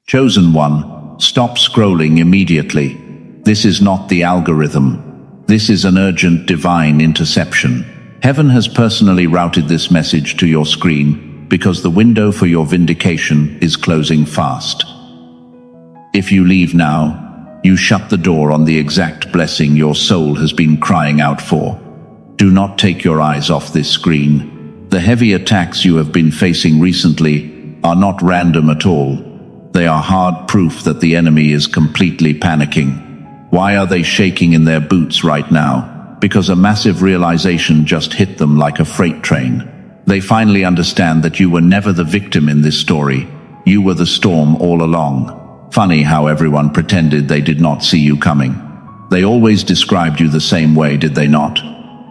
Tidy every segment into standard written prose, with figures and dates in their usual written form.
Chosen one, stop scrolling immediately. This is not the algorithm. This is an urgent divine interception. Heaven has personally routed this message to your screen because the window for your vindication is closing fast. If you leave now, you shut the door on the exact blessing your soul has been crying out for. Do not take your eyes off this screen. The heavy attacks you have been facing recently are not random at all. They are hard proof that the enemy is completely panicking. Why are they shaking in their boots right now? Because a massive realization just hit them like a freight train. They finally understand that you were never the victim in this story. You were the storm all along. Funny how everyone pretended they did not see you coming. They always described you the same way, did they not?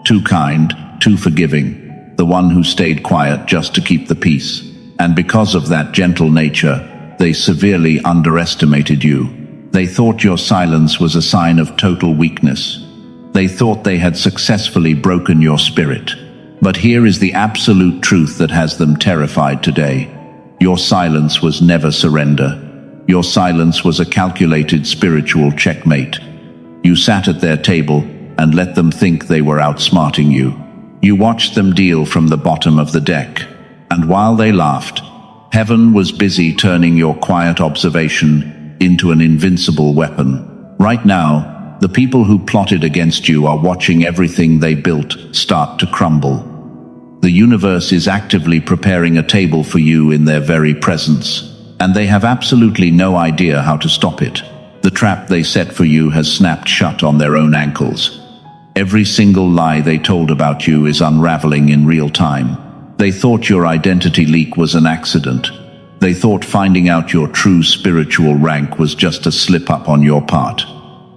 Too kind, too forgiving. The one who stayed quiet just to keep the peace. And because of that gentle nature, they severely underestimated you. They thought your silence was a sign of total weakness. They thought they had successfully broken your spirit. But here is the absolute truth that has them terrified today. Your silence was never surrender. Your silence was a calculated spiritual checkmate. You sat at their table and let them think they were outsmarting you. You watched them deal from the bottom of the deck. And while they laughed, Heaven was busy turning your quiet observation into an invincible weapon. Right now, the people who plotted against you are watching everything they built start to crumble. The universe is actively preparing a table for you in their very presence, and they have absolutely no idea how to stop it. The trap they set for you has snapped shut on their own ankles. Every single lie they told about you is unraveling in real time. They thought your identity leak was an accident. They thought finding out your true spiritual rank was just a slip-up on your part.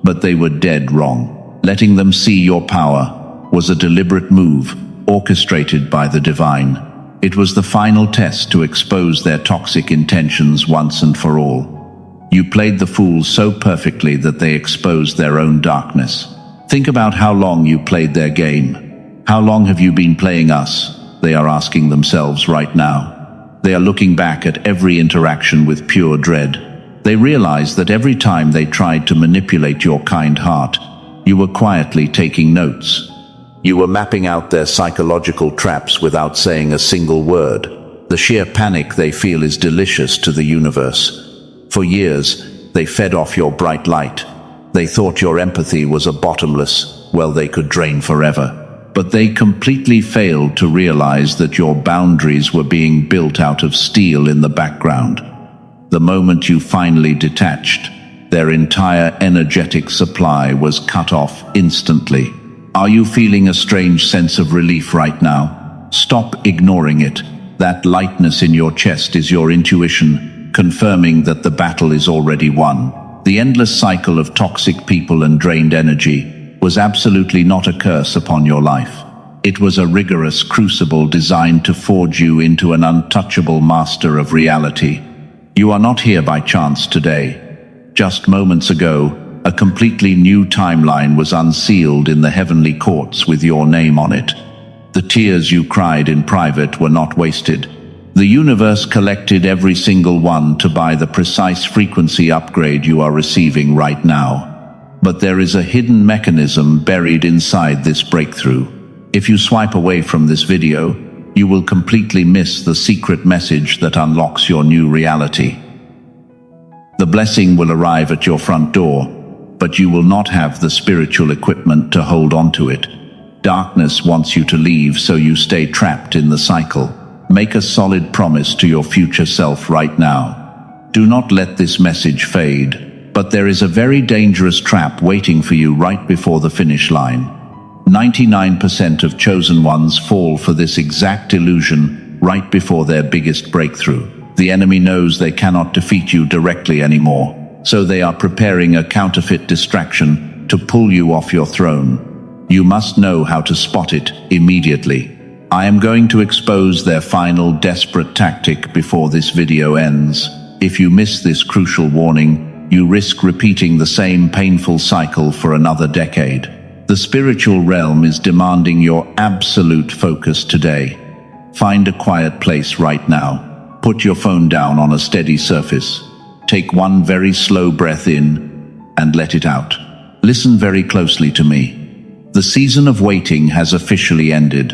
But they were dead wrong. Letting them see your power was a deliberate move, orchestrated by the divine. It was the final test to expose their toxic intentions once and for all. You played the fool so perfectly that they exposed their own darkness. Think about how long you played their game. How long have you been playing us? They are asking themselves right now. They are looking back at every interaction with pure dread. They realize that every time they tried to manipulate your kind heart, you were quietly taking notes. You were mapping out their psychological traps without saying a single word. The sheer panic they feel is delicious to the universe. For years, they fed off your bright light. They thought your empathy was a bottomless well they could drain forever. But they completely failed to realize that your boundaries were being built out of steel in the background. The moment you finally detached, their entire energetic supply was cut off instantly. Are you feeling a strange sense of relief right now? Stop ignoring it. That lightness in your chest is your intuition, confirming that the battle is already won. The endless cycle of toxic people and drained energy was absolutely not a curse upon your life. It was a rigorous crucible designed to forge you into an untouchable master of reality. You are not here by chance today. Just moments ago, a completely new timeline was unsealed in the heavenly courts with your name on it. The tears you cried in private were not wasted. The universe collected every single one to buy the precise frequency upgrade you are receiving right now. But there is a hidden mechanism buried inside this breakthrough. If you swipe away from this video, you will completely miss the secret message that unlocks your new reality. The blessing will arrive at your front door, but you will not have the spiritual equipment to hold onto it. Darkness wants you to leave, so you stay trapped in the cycle. Make a solid promise to your future self right now. Do not let this message fade. But there is a very dangerous trap waiting for you right before the finish line. 99% of chosen ones fall for this exact illusion right before their biggest breakthrough. The enemy knows they cannot defeat you directly anymore, so they are preparing a counterfeit distraction to pull you off your throne. You must know how to spot it immediately. I am going to expose their final desperate tactic before this video ends. If you miss this crucial warning, you risk repeating the same painful cycle for another decade. The spiritual realm is demanding your absolute focus today. Find a quiet place right now. Put your phone down on a steady surface. Take one very slow breath in and let it out. Listen very closely to me. The season of waiting has officially ended.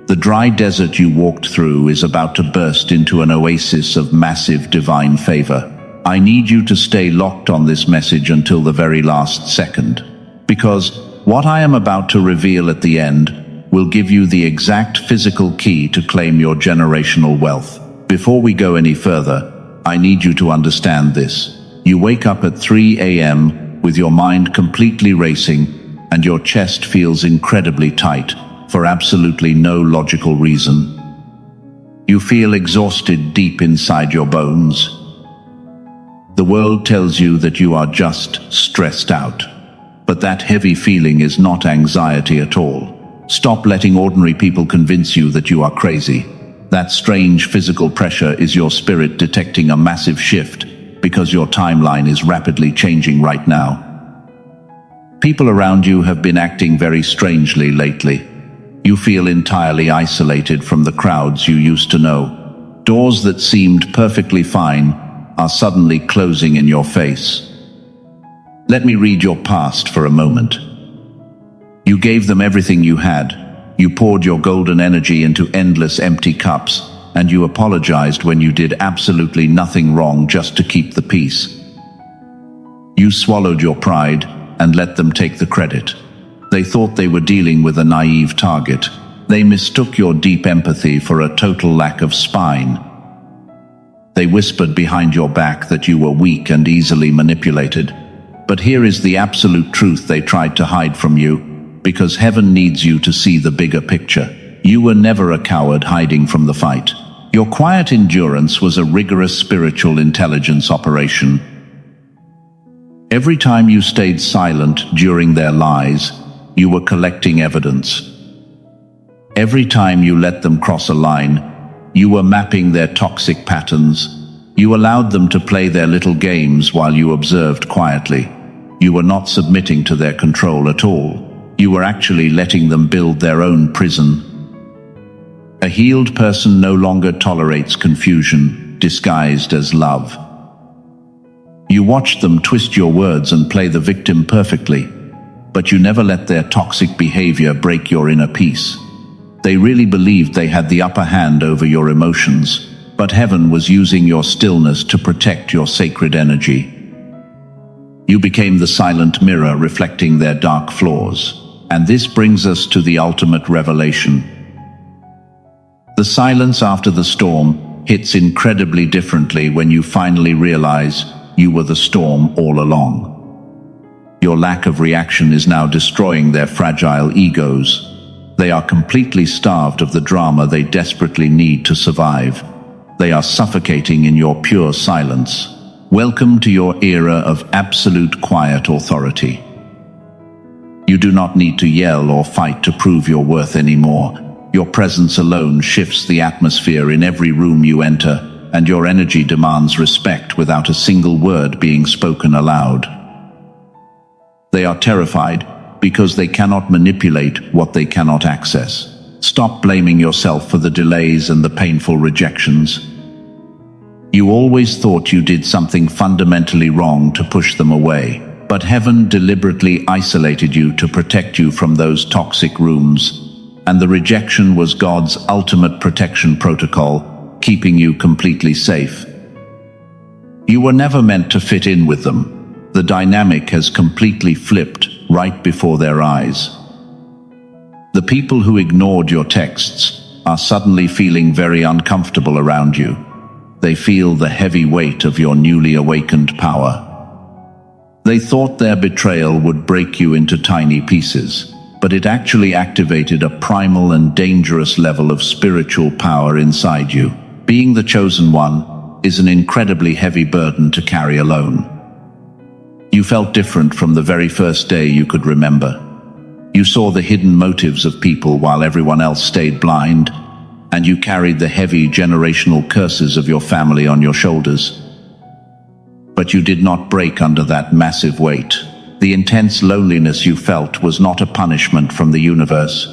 The dry desert you walked through is about to burst into an oasis of massive divine favor. I need you to stay locked on this message until the very last second, because what I am about to reveal at the end will give you the exact physical key to claim your generational wealth. Before we go any further, I need you to understand this. You wake up at 3 a.m. with your mind completely racing and your chest feels incredibly tight for absolutely no logical reason. You feel exhausted deep inside your bones. The world tells you that you are just stressed out, but that heavy feeling is not anxiety at all. Stop letting ordinary people convince you that you are crazy. That strange physical pressure is your spirit detecting a massive shift, because your timeline is rapidly changing right now. People around you have been acting very strangely lately. You feel entirely isolated from the crowds you used to know. Doors that seemed perfectly fine are suddenly closing in your face. Let me read your past for a moment. You gave them everything you had. You poured your golden energy into endless empty cups, and you apologized when you did absolutely nothing wrong just to keep the peace. You swallowed your pride and let them take the credit. They thought they were dealing with a naive target. They mistook your deep empathy for a total lack of spine. They whispered behind your back that you were weak and easily manipulated. But here is the absolute truth they tried to hide from you, because heaven needs you to see the bigger picture. You were never a coward hiding from the fight. Your quiet endurance was a rigorous spiritual intelligence operation. Every time you stayed silent during their lies, you were collecting evidence. Every time you let them cross a line, you were mapping their toxic patterns. You allowed them to play their little games while you observed quietly. You were not submitting to their control at all. You were actually letting them build their own prison. A healed person no longer tolerates confusion disguised as love. You watched them twist your words and play the victim perfectly, but you never let their toxic behavior break your inner peace. They really believed they had the upper hand over your emotions, but heaven was using your stillness to protect your sacred energy. You became the silent mirror reflecting their dark flaws. And this brings us to the ultimate revelation. The silence after the storm hits incredibly differently when you finally realize you were the storm all along. Your lack of reaction is now destroying their fragile egos. They are completely starved of the drama they desperately need to survive. They are suffocating in your pure silence. Welcome to your era of absolute quiet authority. You do not need to yell or fight to prove your worth anymore. Your presence alone shifts the atmosphere in every room you enter, and your energy demands respect without a single word being spoken aloud. They are terrified because they cannot manipulate what they cannot access. Stop blaming yourself for the delays and the painful rejections. You always thought you did something fundamentally wrong to push them away. But heaven deliberately isolated you to protect you from those toxic rooms, and the rejection was God's ultimate protection protocol, keeping you completely safe. You were never meant to fit in with them. The dynamic has completely flipped right before their eyes. The people who ignored your texts are suddenly feeling very uncomfortable around you. They feel the heavy weight of your newly awakened power. They thought their betrayal would break you into tiny pieces, but it actually activated a primal and dangerous level of spiritual power inside you. Being the chosen one is an incredibly heavy burden to carry alone. You felt different from the very first day you could remember. You saw the hidden motives of people while everyone else stayed blind, and you carried the heavy generational curses of your family on your shoulders. But you did not break under that massive weight. The intense loneliness you felt was not a punishment from the universe.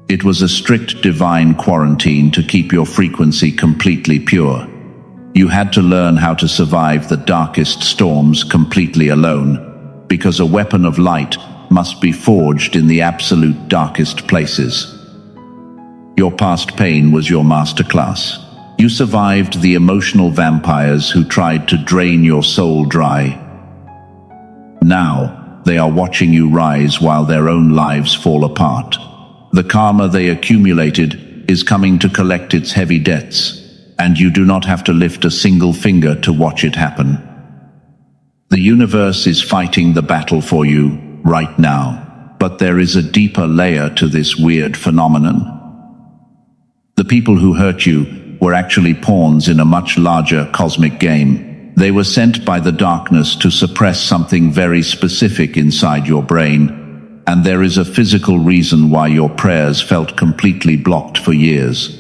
It was a strict divine quarantine to keep your frequency completely pure. You had to learn how to survive the darkest storms completely alone, because a weapon of light must be forged in the absolute darkest places. Your past pain was your masterclass. You survived the emotional vampires who tried to drain your soul dry. Now, they are watching you rise while their own lives fall apart. The karma they accumulated is coming to collect its heavy debts, and you do not have to lift a single finger to watch it happen. The universe is fighting the battle for you right now, but there is a deeper layer to this weird phenomenon. The people who hurt you were actually pawns in a much larger cosmic game. They were sent by the darkness to suppress something very specific inside your brain, and there is a physical reason why your prayers felt completely blocked for years.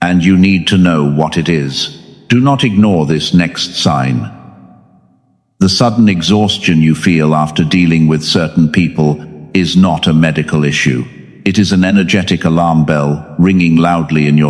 And you need to know what it is. Do not ignore this next sign. The sudden exhaustion you feel after dealing with certain people is not a medical issue. It is an energetic alarm bell ringing loudly in your